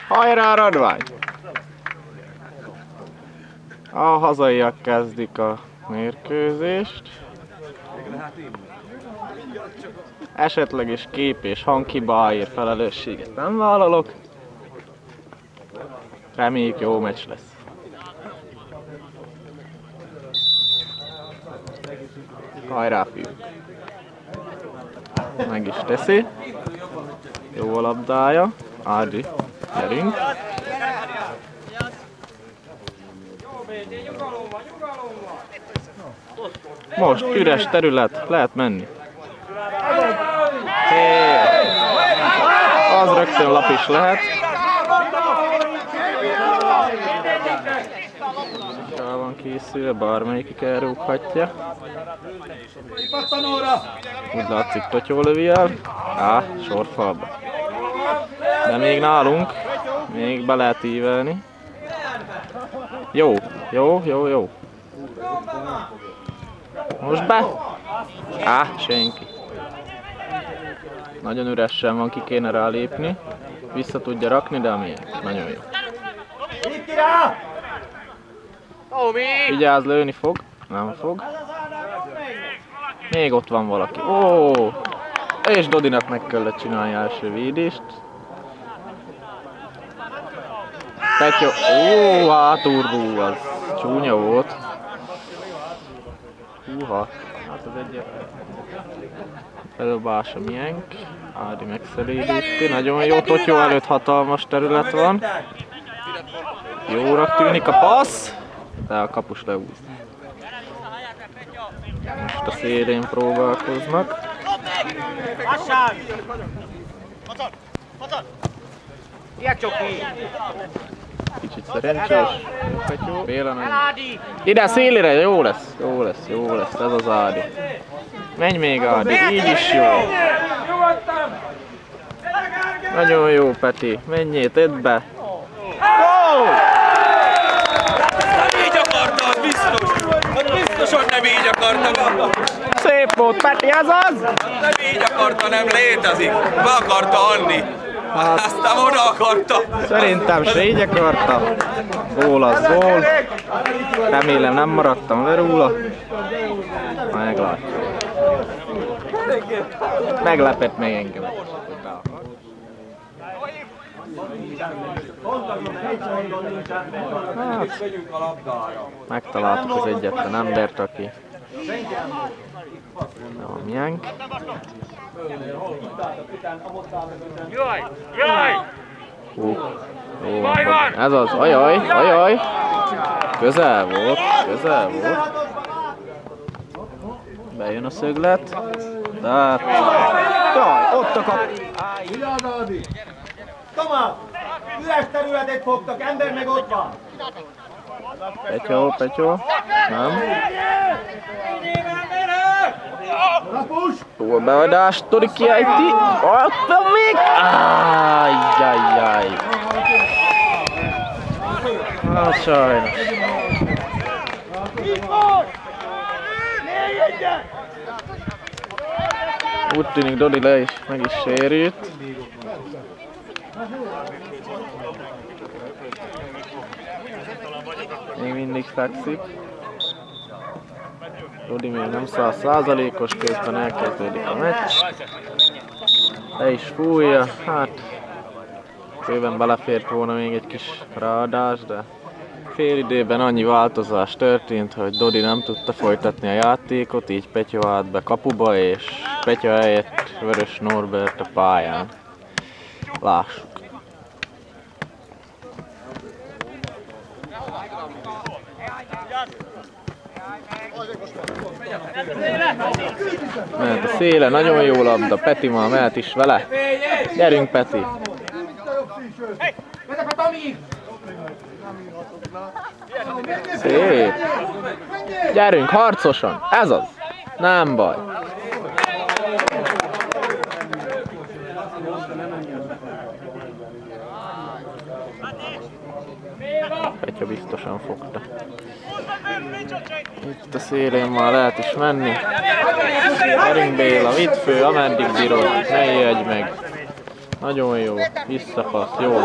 Hajrá, Radvány! A hazaiak kezdik a mérkőzést. Esetleges kép és hanghibaért felelősséget nem vállalok. Reméljük, jó meccs lesz. Hajrá, fiúk! Meg is teszi. Jó a labdája. Ádi, gyerünk. Most üres terület, lehet menni. Hé! Az rögtön lap is lehet. El van készülve, bármelyikük elrúghatja. Úgy látszik, Totyó lövi el. Á, sorfalba. De még nálunk, még be lehet ívelni. Jó, jó, jó, jó. Most be! Á, senki. Nagyon üresen van, ki kéne rálépni. Vissza tudja rakni, de milyen. Nagyon jó. Vigyázz, lőni fog. Nem fog. Még ott van valaki. Ó! És Dodinak meg kellett csinálni első védést. Petyó. Ó, hátulrú, az csúnya volt. Húha. Hát az egyet. Eldobás a miénk. Ádi megszelídíti. Nagyon jó. Totyó előtt hatalmas terület van. Jóra tűnik a passz. De a kapus lehúz. Most a szélén próbálkoznak. Kicsit szerencsés. Ide a szélére, jó lesz, jó lesz, jó lesz, ez az Ádi. Menj még Ádi, így is jó. Nagyon jó Peti, menjél, tedd be. Biztos, hogy nem így akarta. Szép volt, Peti, az az! Nem így akarta, nem létezik. Be akarta adni. Aztán oda akarta. Szerintem se így akarta. Gól az gól. Remélem nem maradtam le róla. Meglátjuk. Meglepett még engem. Hát, megtaláltuk az egyetlen embert, aki a miénk. Jó van. Ez az, ajaj, ajaj. Közel volt, közel volt. Bejön a szöglet. De hát... Jaj, ott a kap... Tomás! Üres területet fogtak, ember meg ott van! Petyó, Petyó. Nem. Jó a beadás, Tori kiejti. Ott van még! Ájjajjaj. Hát sajnos. Úgy tűnik Dodi le is, meg is sérült. Még mindig fekszik. Dodi még nem 100%-os, közben elkezdődik a meccs. Le is fújja, hát bőven belefért volna még egy kis ráadás, de fél időben annyi változás történt, hogy Dodi nem tudta folytatni a játékot, így Petyó állt be kapuba, és Petyó helyett Vörös Norbert a pályán. Lássuk. Mehet a széle, nagyon jó labda, Peti már mehet is vele. Gyerünk, Peti! Szép! Gyerünk, harcosan! Ez az! Nem baj! Petya biztosan fogta. Itt a szélén már lehet is menni. Gyerünk Béla, vidd fő, ameddig bírod, ne ijedj meg. Nagyon jó. Visszapassz. Jó.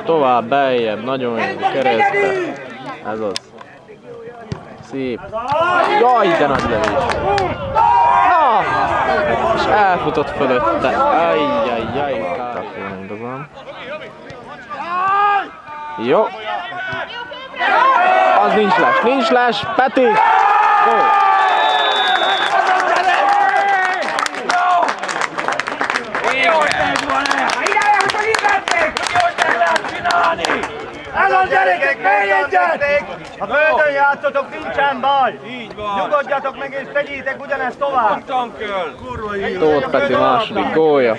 Tovább, beljebb. Nagyon jó. Keresztbe. Ez az. Szép. Jaj, de nagy lövés. Na! És elfutott fölötte. Ajjajjaj. Kárlak volna igazán. Jó. Az nincs les. Peti! Go! Ez a gyerekek, mélyedjetek! A földön játszotok, nincsen baj! Így van! Nyugodjatok meg és tegyétek ugyanezt tovább! Tóth Peti második gólja.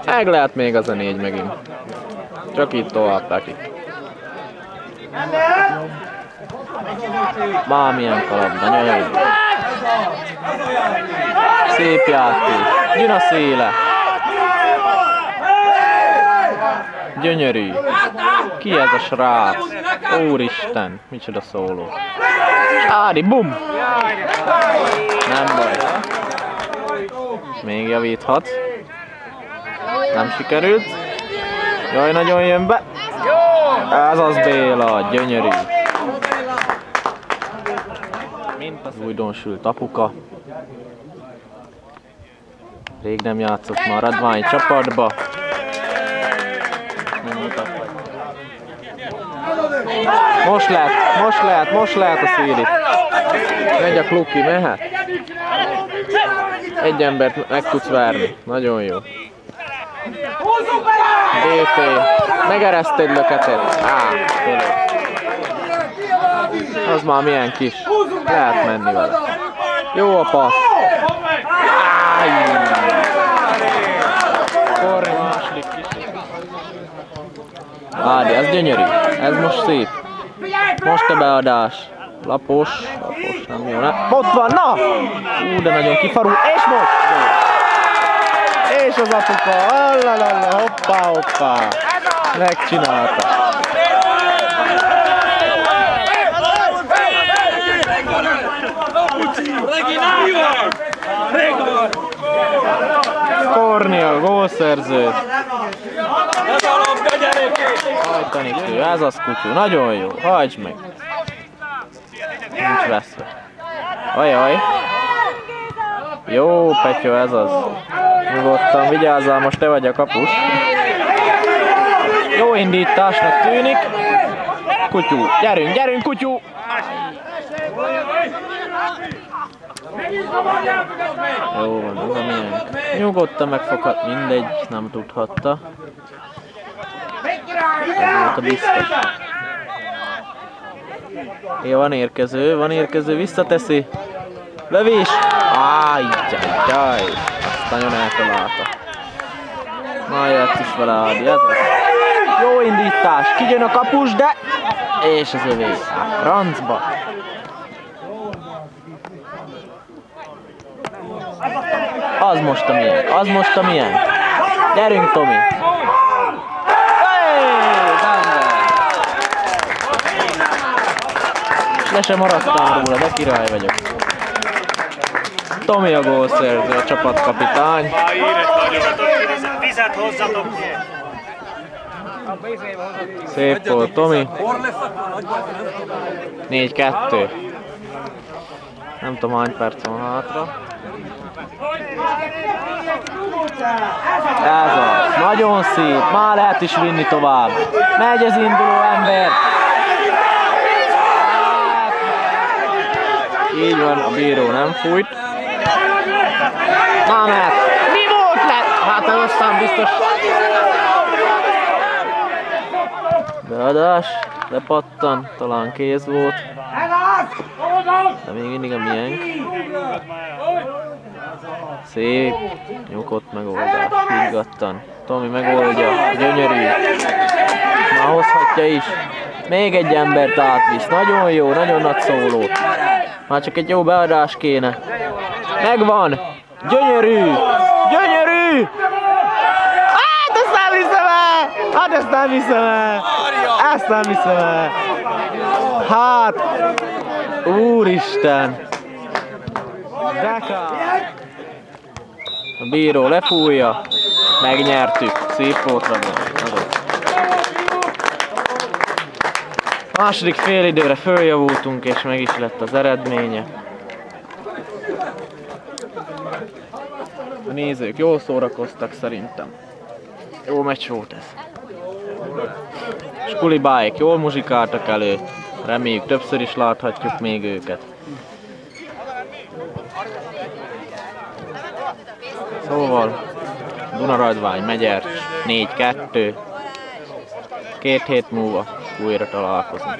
Meg lehet még az a 4 megint. Csak itt tovább Peti. Már milyen kalapda, nagyon jó. Szép játék. Jön a széle. Gyönyörű. Ki ez a srác? Úristen, micsoda szóló. Ádi, bum! Nem baj. Még javíthat. Nem sikerült. Jaj, nagyon jön be. Ez az Béla, gyönyörű. Az újdonsült apuka. Rég nem játszott már Radvány csapatba. Most lehet a szírit. Megy a kluki, mehet. Egy embert meg tudsz verni. Nagyon jó. DT. Megereszted löketet. Tényleg. Az már milyen kis. Lehet menni vele. Jó a passz. Korri második kis. Ádi, ez gyönyörű. Ez most szép. Most a beadás. Lapos, nem jó, nem? Ott van, na! De nagyon kifarul, és most! És az apuka, allalala, hoppá! Megcsinálta. Kornél, gólszerző. Hajtani tő, ez az kutyú, nagyon jó, hajtsd meg. Nincs veszve. Ajaj. Jó, Petyó, ez az. Nyugodtan, vigyázzál, most te vagy a kapus. Jó indításnak tűnik. Kutyú, gyerünk, kutyú! Jó van, ez a miénk. Nyugodtan megfoghat, mindegy, nem tudhatta. Ez volt a biztos. Jó, van érkező, visszateszi. Lövés! Ájjjjjjjj! Azt nagyon eltalálta. Na, jöhetsz is vele, Ádi, ez az. Jó indítás, kijön a kapus, de... És az övé. Francba. Az most a miénk. Gyerünk, Tomi. Le sem maradtam róla, de király vagyok. Tomi a gólszerző, a csapatkapitány. Vizet hozzatok ki! Szép volt, Tomi. 4-2. Nem tudom, hány perc van hátra. Ez az, nagyon szép, már lehet is vinni tovább. Megy az induló ember. Így van, a bíró nem fújt. Már mehet. Mi volt le? Hát az aztán biztos. Beadás, lepattan, talán kéz volt. De még mindig a miénk. Szép, nyugodt megoldás, higgadtan. Tomi megoldja, gyönyörű. Már hozhatja is. Még egy embert átvisz, nagyon jó, nagyon nagy szóló. Már csak egy jó beadás kéne. Megvan! Gyönyörű! Gyönyörű! Hát ezt nem hiszem el! Hát ezt nem hiszem el! Ezt nem hiszem el! Hát! Úristen! De kár! A bíró lefújja. Megnyertük, szép pótlabda. Második félidőre följavultunk, és meg is lett az eredménye. A nézők jól szórakoztak szerintem. Jó meccs volt ez. És kulibáik jól muzsikáltak elő. Reméljük többször is láthatjuk még őket. Szóval Dunaradvány, Megyercs 4-2. 2 hét múlva újra találkozunk.